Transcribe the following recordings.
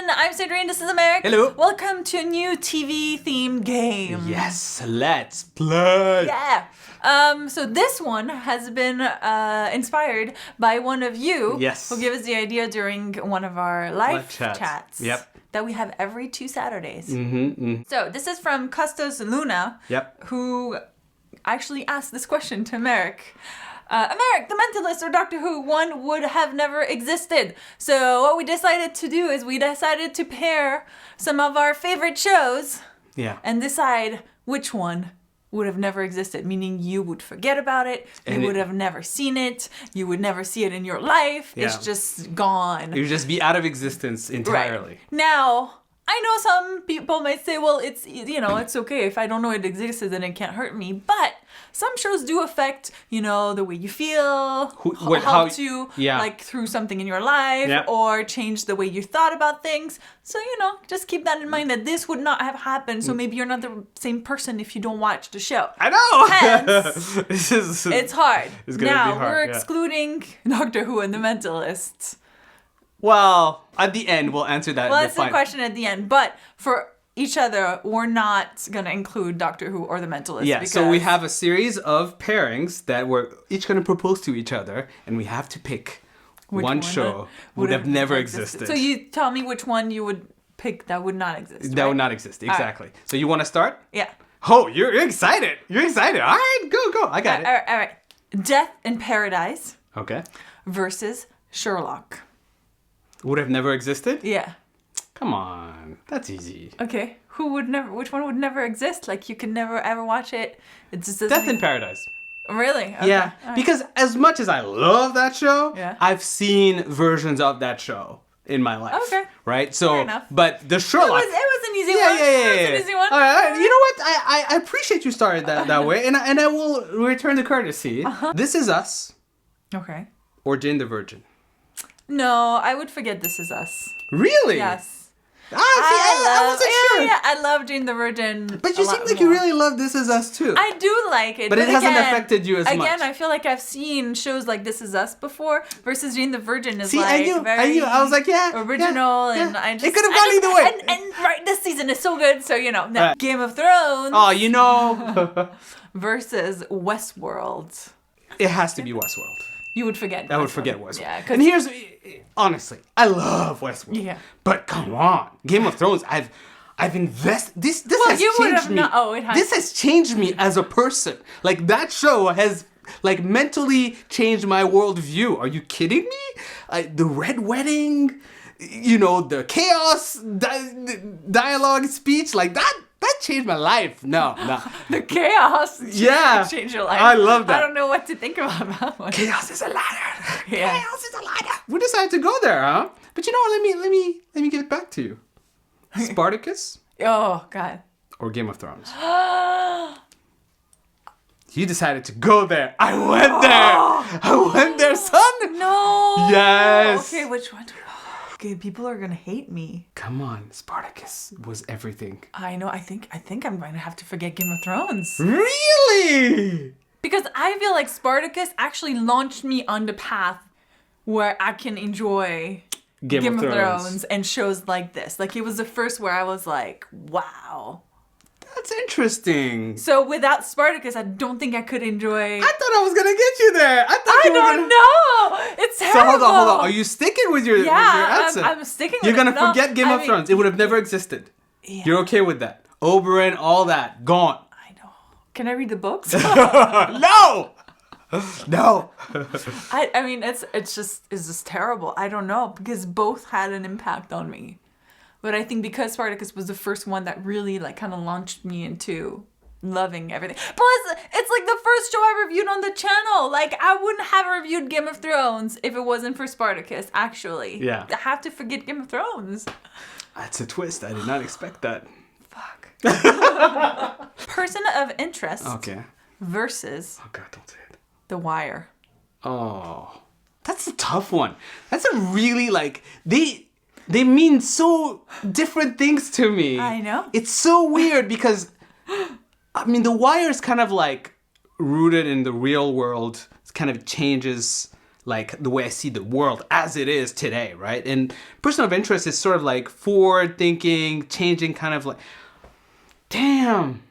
I'm Sandrine, this is Americ. Hello. Welcome to a new TV-themed game. Yes, let's play. Yeah. So this one has been inspired by one of you. Yes. Who gave us the idea during one of our live chats. Yep. That we have every 2 Saturdays. Mm-hmm. So this is from Custos Luna. Yep. Who actually asked this question to Americ. Americ, the Mentalist, or Doctor Who, one would have never existed. So what we decided to do is we decided to pair some of our favorite shows and decide which one would have never existed, meaning you would forget about it, you would have never seen it, you would never see it in your life, it's just gone. It would just be out of existence entirely. Right. Now, I know some people might say, well, it's, it's okay if I don't know it exists, then it can't hurt me. But some shows do affect, the way you feel, help you, like, through something in your life, or change the way you thought about things. So, just keep that in mind that this would not have happened. So maybe you're not the same person if you don't watch the show. I know! Hence, it's hard. It's gonna be hard, we're excluding Doctor Who and The Mentalist. Well, at the end, we'll answer that. Well, that's the question at the end. But for each other, we're not going to include Doctor Who or The Mentalist. Yeah, so we have a series of pairings that we're each going to propose to each other, and we have to pick one show would have never existed. So you tell me which one you would pick that would not exist. That would not exist, exactly. Right. So you want to start? Yeah. Oh, you're excited. You're excited. All right, go. I got it. All right. Death in Paradise. Okay. Versus Sherlock. Would have never existed? Yeah. Come on. That's easy. Okay. Which one would never exist? Like, you could never ever watch it. It just doesn't... Death in Paradise. Really? Okay. Yeah. Right. Because as much as I love that show, I've seen versions of that show in my life. Okay. Right? So, fair enough. But the Sherlock... It was an easy one. Yeah. It was an easy one. All right. You know what? I appreciate you started that way, and I will return the courtesy. This Is Us. Okay. Or Jane the Virgin. No, I would forget This Is Us. Really? Yes. I wasn't sure. Yeah, I love Jane the Virgin. But you seem like you really love This Is Us too. I do like it. But it hasn't affected you as much. Again, I feel like I've seen shows like This Is Us before versus Jane the Virgin is I knew. I was like, original, and I just... It could have gone either way. And right, this season is so good, so, Game of Thrones. Oh, versus Westworld. It has to be Westworld. You would forget. I would forget Westworld. Yeah, and here's, honestly, I love Westworld. Yeah. But come on, Game of Thrones. I've invested. This has changed me. This has changed me as a person. Like, that show has mentally changed my worldview. Are you kidding me? The Red Wedding, the chaos dialogue speech, like that. That changed my life. No. The chaos changed your life. I love that. I don't know what to think about that one. Chaos is a ladder. Yeah. Chaos is a ladder. We decided to go there, huh? But you know what? Let me give it back to you. Spartacus Oh, God. or Game of Thrones? You decided to go there. I went there, son. No. Yes. Okay, which one? Okay, people are gonna hate me. Come on, Spartacus was everything. I know. I think I'm going to have to forget Game of Thrones. Really? Because I feel like Spartacus actually launched me on the path where I can enjoy Game of Thrones and shows like this. Like, it was the first where I was like, wow. That's interesting. So without Spartacus, I don't think I could enjoy... I thought I was going to get you there. I don't know. It's terrible. So hold on. Are you sticking with your answer? I'm sticking with it. You're going to forget Game of Thrones. It would have never existed. Yeah. You're okay with that. Oberyn, all that. Gone. I know. Can I read the books? No! No. I mean, it's just terrible. I don't know, because both had an impact on me. But I think because Spartacus was the first one that really kind of launched me into loving everything. Plus, it's like the first show I reviewed on the channel. Like, I wouldn't have reviewed Game of Thrones if it wasn't for Spartacus, actually. Yeah. I have to forget Game of Thrones. That's a twist. I did not expect that. Fuck. Person of interest. Okay. Versus... Oh, God, don't say it. The Wire. Oh. That's a tough one. That's a really, They mean so different things to me. I know. It's so weird because, The Wire is kind of rooted in the real world. It kind of changes like the way I see the world as it is today, right? And person of interest is sort of like forward thinking, changing, kind of like, damn,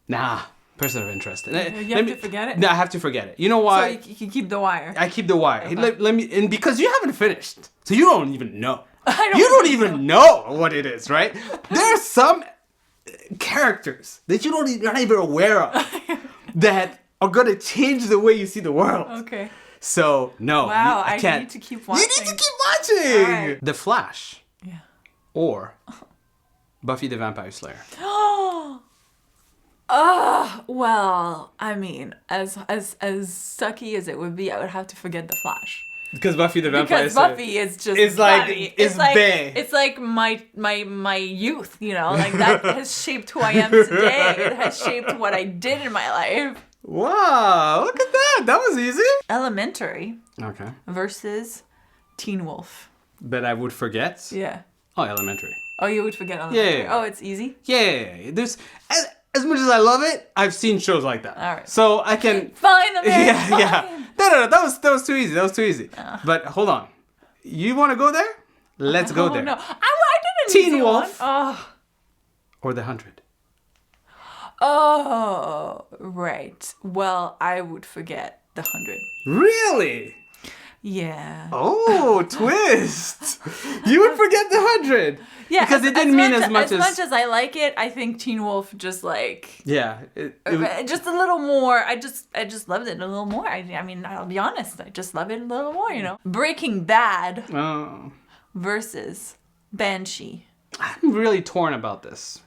nah. Person of interest. You have to forget it? No, I have to forget it. You know why? So you keep The Wire. I keep The Wire. Okay. Let me, and because you haven't finished, so you don't even know. You don't know. even know what it is, right? There are some characters that you're not even aware of that are gonna change the way you see the world. Okay. So no, wow, I can't. need to keep watching. You need to keep watching. Right. The Flash. Yeah. Or Buffy the Vampire Slayer. Well, I mean, as sucky as it would be, I would have to forget The Flash. Because Buffy the Vampire Slayer. Because Buffy is just it's like Buffy. it's bae. It's like my youth, you know, like that has shaped who I am today. It has shaped what I did in my life. Wow, look at that. That was easy. Elementary. Okay. Versus Teen Wolf. That I would forget? Yeah. Oh, Elementary. Oh, you would forget Elementary. Yeah. Oh, it's easy? Yeah. There's as much as I love it, I've seen shows like that. All right. So I can Fine, Americ. Fine. Yeah. No, that was too easy. That was too easy. But hold on. You want to go there? Let's go there. No. I did an Teen easy Wolf. one. Oh. Or The 100. Oh, right. Well, I would forget The 100. Really? Yeah. Oh, twist. You would forget The 100. Yeah. Because it didn't mean as much as I like it, I think Teen Wolf just like... Yeah. just a little more. I just loved it a little more. I mean, I'll be honest. I just love it a little more, you know. Breaking Bad versus Banshee. I'm really torn about this.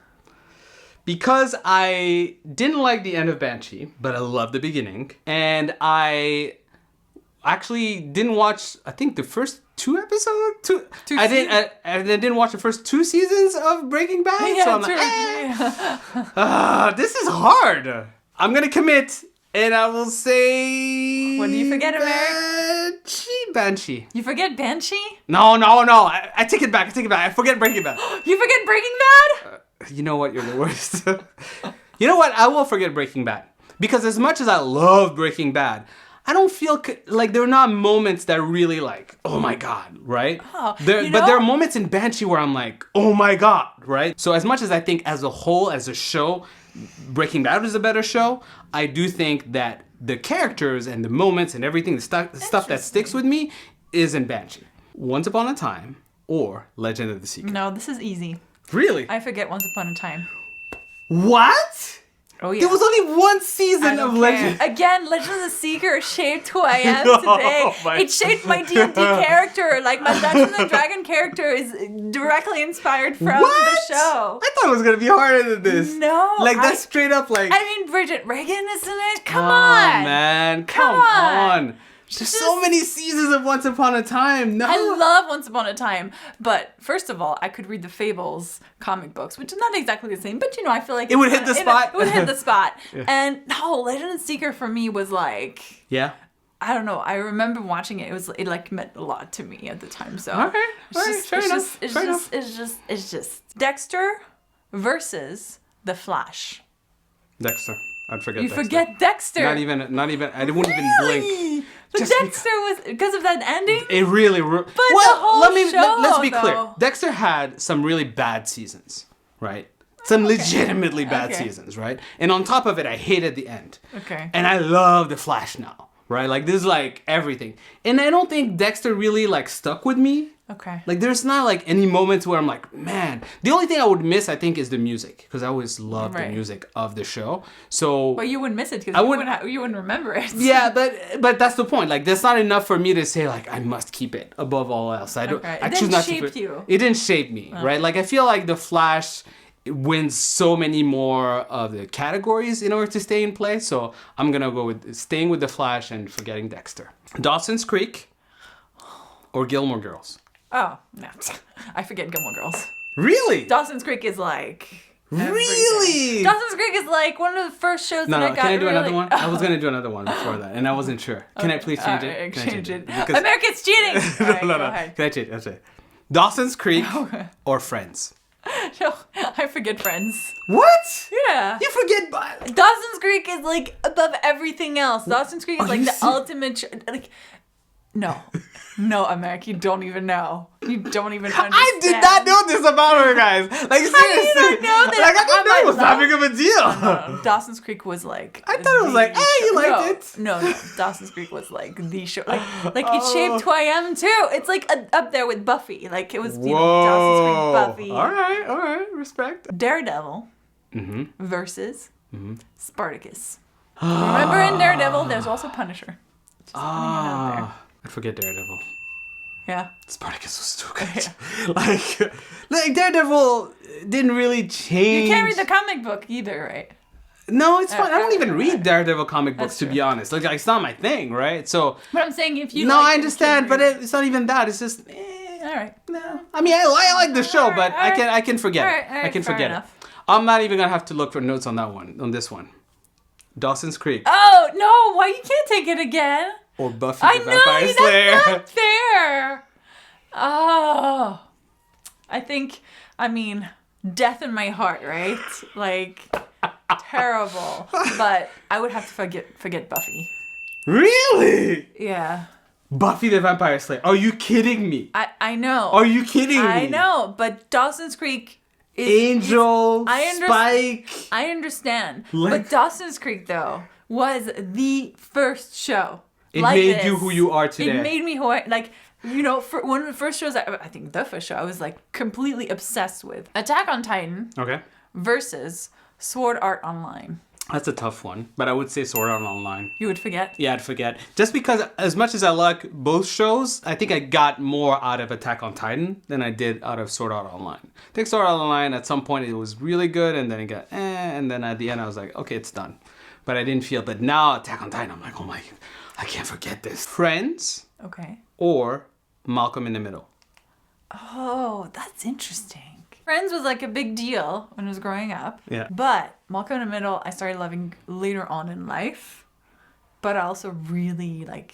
Because I didn't like the end of Banshee, but I loved the beginning. And I actually didn't watch, I think, the first two episodes. I didn't watch the first 2 seasons of Breaking Bad. Yeah, so I'm like, this is hard. I'm going to commit, and I will say... What do you forget, Americ? Banshee. You forget Banshee? No. I take it back. I forget Breaking Bad. You forget Breaking Bad? You know what? You're the worst. You know what? I will forget Breaking Bad. Because as much as I love Breaking Bad, I don't feel like there are not moments that really like, oh my God, right? Oh, but there are moments in Banshee where I'm like, oh my God, right? So as much as I think as a whole, as a show, Breaking Bad is a better show, I do think that the characters and the moments and everything, the stuff that sticks with me is in Banshee. Once Upon a Time or Legend of the Seeker. No, this is easy. Really? I forget Once Upon a Time. What? Oh, yeah. There was only 1 season of Legend. Again, Legend of the Seeker shaped who I am today. It shaped my D&D character. Like, my Dungeons and Dragon character is directly inspired from the show. I thought it was going to be harder than this. No. Like, that's straight up like... I mean, Bridget Regan, isn't it? Come on. on. Man. Come on. There's so many seasons of Once Upon a Time. No. I love Once Upon a Time. But first of all, I could read the Fables comic books, which is not exactly the same. But, you know, I feel like... It would hit the spot. It would hit the spot. Yeah. And, no, Legend of the Seeker for me was like... Yeah? I don't know. I remember watching it. It like meant a lot to me at the time. So okay, fair enough. It's just Dexter versus The Flash. Dexter. I'd forget. You Dexter. forget Dexter. Not even. I wouldn't even blink. But Dexter was because of that ending. It really. But the whole show, let's be clear. though. Dexter had some really bad seasons, right? Some legitimately bad seasons, right? And on top of it, I hated the end. Okay. And I love The Flash now, right? Like, this is, like, everything. And I don't think Dexter really, like, stuck with me. Okay. Like, there's not, like, any moments where I'm like, man. The only thing I would miss, I think, is the music. Because I always loved the music of the show. So... But you wouldn't miss it because you wouldn't remember it. Yeah, but that's the point. Like, that's not enough for me to say, like, I must keep it above all else. I choose not to. It didn't shape you. It didn't shape me, right? Like, I feel like The Flash... wins so many more of the categories in order to stay in play. So I'm going to go with staying with The Flash and forgetting Dexter. Dawson's Creek or Gilmore Girls? Oh, no. I forget Gilmore Girls. Really? Dawson's Creek is like... Really? Dawson's Creek is like one of the first shows that I got. Can I do really... another one? I was going to do another one before that, and I wasn't sure. Can I please change it? Can I change it? Because... America's cheating! No. Can I change it? That's it. Dawson's Creek or Friends? No, I forget Friends. What? Yeah. You forget... Dawson's Creek is like above everything else. Dawson's Creek is like the ultimate... like No. No, Americ, you don't even know. You don't even understand. I did not know this about her, guys. Like, seriously. How do you not know that? Like, I didn't know it was that big of a deal. No. Dawson's Creek was like... I thought it was like, hey, you liked it. No. Dawson's Creek was like the show. Like it shaped who I am, too. It's like up there with Buffy. Like, it was, Dawson's Creek, Buffy. All right. Respect. Daredevil versus Spartacus. Remember in Daredevil, there's also Punisher. Just putting it out there. I forget Daredevil. Yeah. Spartacus was too good. like Daredevil didn't really change. You can't read the comic book either, right? No, it's fine. I don't even read Daredevil comic books, to be honest. Like, it's not my thing, right? So. But I'm saying if you. No, I understand, but it's not even that. It's just. All right. No. I mean, I like the show, but I can forget it. All right, I can forget it. enough. I'm not even gonna have to look for notes on that one. On this one. Dawson's Creek. Oh no! Why you can't take it again? Or Buffy the Vampire Slayer. That's not fair. Oh, I mean, death in my heart, right? Like, terrible. But I would have to forget Buffy. Really? Yeah. Buffy the Vampire Slayer. Are you kidding me? I know. Are you kidding me? I know, but Dawson's Creek Angel, Spike. I understand. But Dawson's Creek, though, was the first show. It made you who you are today. It made me who for one of the first shows, I think the first show I was like completely obsessed with. Attack on Titan versus Sword Art Online. That's a tough one, but I would say Sword Art Online. You would forget? Yeah, I'd forget. Just because as much as I like both shows, I think I got more out of Attack on Titan than I did out of Sword Art Online. I think Sword Art Online, at some point, it was really good, and then it got and then at the end, I was like, okay, it's done. But I didn't feel, but now Attack on Titan, I'm like, oh my, I can't forget this. Friends. Okay. Or Malcolm in the Middle. Oh, that's interesting. Friends was like a big deal when I was growing up. Yeah. But Malcolm in the Middle, I started loving later on in life. But I also really, I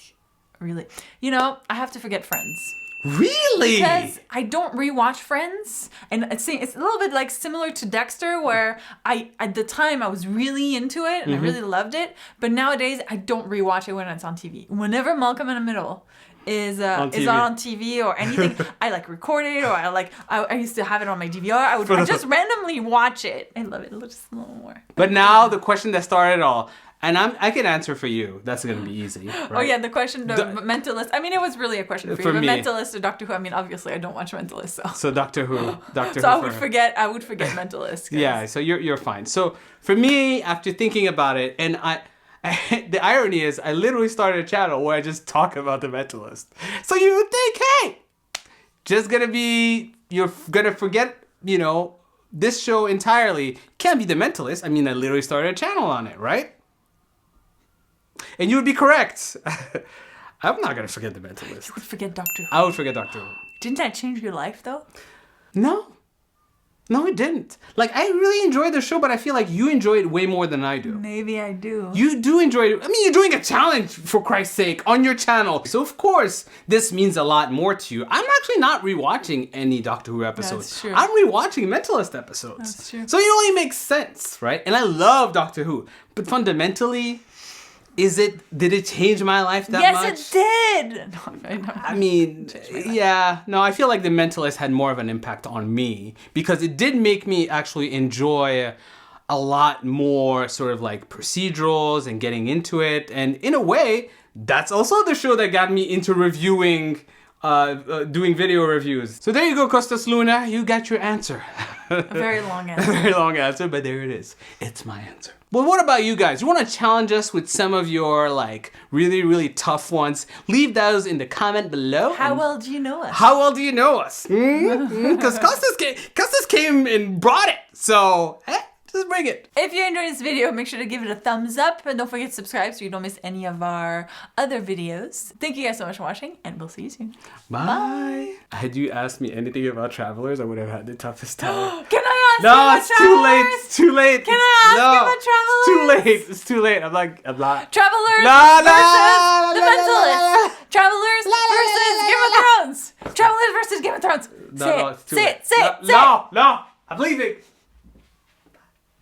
have to forget Friends. Really? Because I don't rewatch Friends. And it's a little bit like similar to Dexter, where at the time I was really into it and I really loved it. But nowadays I don't rewatch it when it's on TV. Whenever Malcolm in the Middle is on TV or anything, I record it, or I used to have it on my DVR. I just randomly watch it. I love it just a little more. But now the question that started it all, and I can answer for you. That's gonna be easy. Right? Oh yeah, the question, the Mentalist. I mean, it was really a question for you. The Mentalist or Doctor Who. I mean, obviously, I don't watch Mentalist, so Doctor Who. So I would forget Mentalist. Yeah, so you're fine. So for me, after thinking about it, and the irony is, I literally started a channel where I just talk about the Mentalist. So you would think, hey, you're gonna forget, this show entirely. Can't be the Mentalist. I mean, I literally started a channel on it, right? And you would be correct. I'm not gonna forget the Mentalist. You would forget Doctor Who. I would forget Doctor Who. Didn't that change your life, though? No, it didn't. I really enjoyed the show, but I feel like you enjoy it way more than I do. Maybe I do. You do enjoy it. I mean, you're doing a challenge, for Christ's sake, on your channel. So, of course, this means a lot more to you. I'm actually not rewatching any Doctor Who episodes. That's true. I'm rewatching Mentalist episodes. That's true. So it only makes sense, right? And I love Doctor Who. But fundamentally, did it change my life that much? Yes, it did! I mean, yeah. No, I feel like The Mentalist had more of an impact on me because it did make me actually enjoy a lot more sort of procedurals and getting into it. And in a way, that's also the show that got me into reviewing, doing video reviews. So there you go, Costas Luna. You got your answer. A very long answer. A very long answer, but there it is. It's my answer. Well, what about you guys? You want to challenge us with some of your really, really tough ones? Leave those in the comment below. How well do you know us? How well do you know us? Because Costas came and brought it. So, just bring it. If you enjoyed this video, make sure to give it a thumbs up. And don't forget to subscribe so you don't miss any of our other videos. Thank you guys so much for watching, and we'll see you soon. Bye. Had you asked me anything about Travelers, I would have had the toughest time. Can I ask you about Travelers? No, it's too late. Can I ask you about Travelers? It's too late. I'm not. Travelers versus The Mentalist. Travelers versus Game of Thrones. Travelers versus Game of Thrones. No, it's too late. Say it. No, I'm leaving.